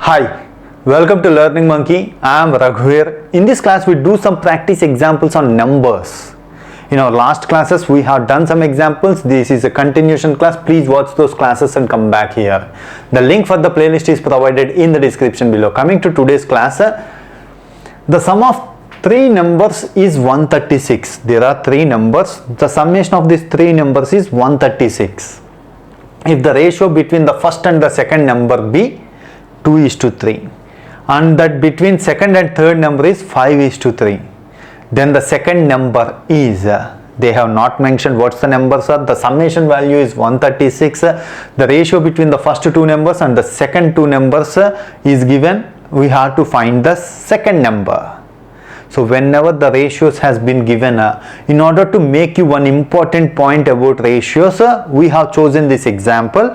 Hi, welcome to Learning Monkey. I am Raghuveer. In this class, we do some practice examples on numbers. In our last classes, we have done some examples. This is a continuation class. Please watch those classes and come back here. The link for the playlist is provided in the description below. Coming to today's class, the sum of three numbers is 136. There are three numbers. The summation of these three numbers is 136. If the ratio between the first and the second number be 2:3 and that between second and third number is 5:3, then the second number is, they have not mentioned what's the numbers are. The summation value is 136. The ratio between the first two numbers and the second two numbers is given. We have to find the second number. So whenever the ratios has been given, in order to make you one important point about ratios, we have chosen this example.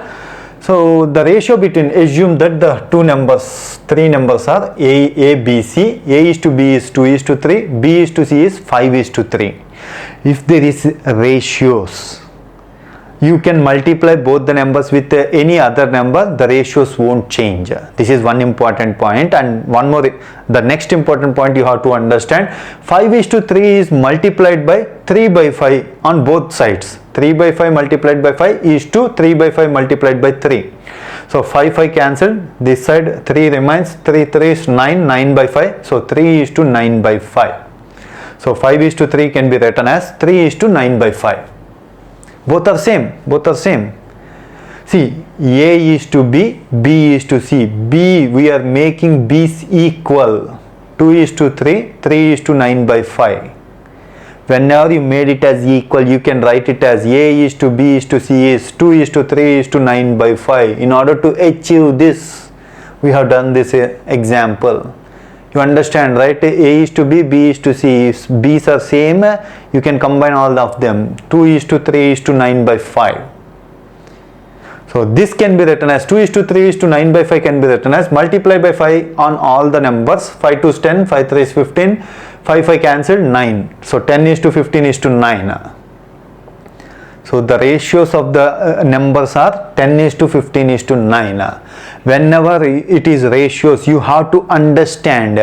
So the ratio between, assume that the three numbers are A, B, C. A is to B is 2:3, B is to C is 5:3. If there is ratios, you can multiply both the numbers with any other number, the ratios won't change. This is one important point. And one more, the next important point you have to understand, 5:3 is multiplied by 3/5 on both sides. 3/5 multiplied by 5 is to 3/5 multiplied by 3. So 5 cancelled, this side 3 remains, 3 is 9, 9/5, so 3 is to 9/5. So 5:3 can be written as 3:9/5. Both are same. See, A is to B, B is to C. B, we are making B's equal. 2:3, 3:9/5. Whenever you made it as equal, you can write it as A is to B is to C is 2:3:9/5. In order to achieve this, we have done this example. You understand, right? A is to B, B is to C. If B's are same, you can combine all of them. 2:3:9/5. So this can be written as 2:3:9/5 can be written as multiply by 5 on all the numbers. 5 2 is 10, 5 3 is 15, 5 cancelled, 9. So 10:15:9. So the ratios of the numbers are 10:15:9. Whenever it is ratios, you have to understand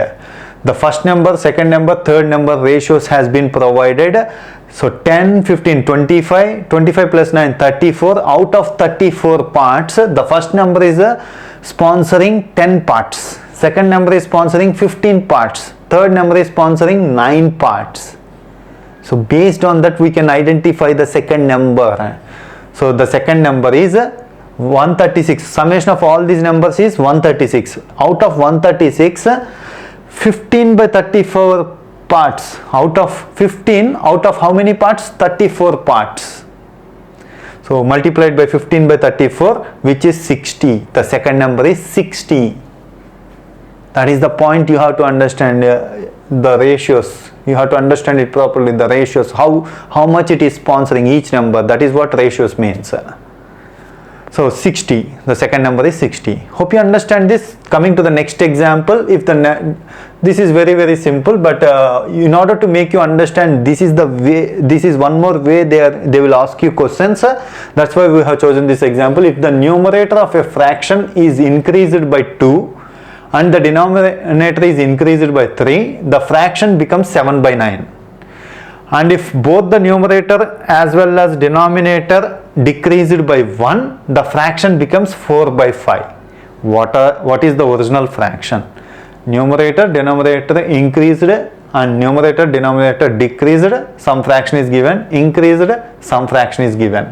the first number, second number, third number ratios has been provided. So 10, 15, 25, 25 plus 9, 34. Out of 34 parts, the first number is sponsoring 10 parts. Second number is sponsoring 15 parts. Third number is sponsoring 9 parts. So based on that, we can identify the second number. So the second number is 136. Summation of all these numbers is 136. Out of 136, 15/34 parts. Out of 15, out of how many parts? 34 parts. So multiplied by 15/34, which is 60. The second number is 60. That is the point you have to understand. The ratios, you have to understand it properly. The ratios, how much it is sponsoring each number. That is what ratios means. So 60, the second number is 60. Hope you understand this. Coming to the next example, if this is very simple, but in order to make you understand, this is the way, this is one more way they will ask you questions. That's why we have chosen this example. If the numerator of a fraction is increased by 2 and the denominator is increased by 3, the fraction becomes 7/9. And if both the numerator as well as denominator decreased by 1, the fraction becomes 4/5. What is the original fraction? Numerator, denominator increased and numerator, denominator decreased. Some fraction is given, increased, some fraction is given.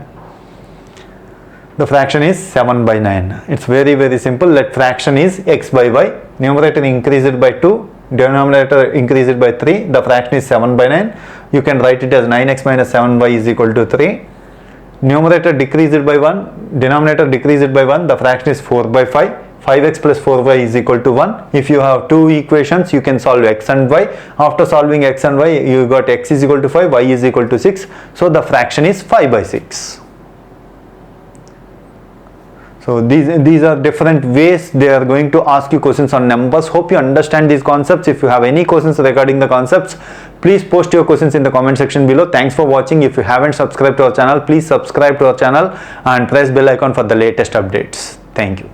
The fraction is 7/9. It's very simple. Let fraction is x/y. Numerator increased by 2, denominator increased by 3. The fraction is 7/9. You can write it as 9x minus 7y is equal to 3. Numerator decreased by 1, denominator decreased by 1. The fraction is 4/5. 5x plus 4y is equal to 1. If you have two equations, you can solve x and y. After solving x and y, you got x is equal to 5, y is equal to 6. So the fraction is 5/6. So these are different ways they are going to ask you questions on numbers. Hope you understand these concepts. If you have any questions regarding the concepts, please post your questions in the comment section below. Thanks for watching. If you haven't subscribed to our channel, please subscribe to our channel and press bell icon for the latest updates. Thank you.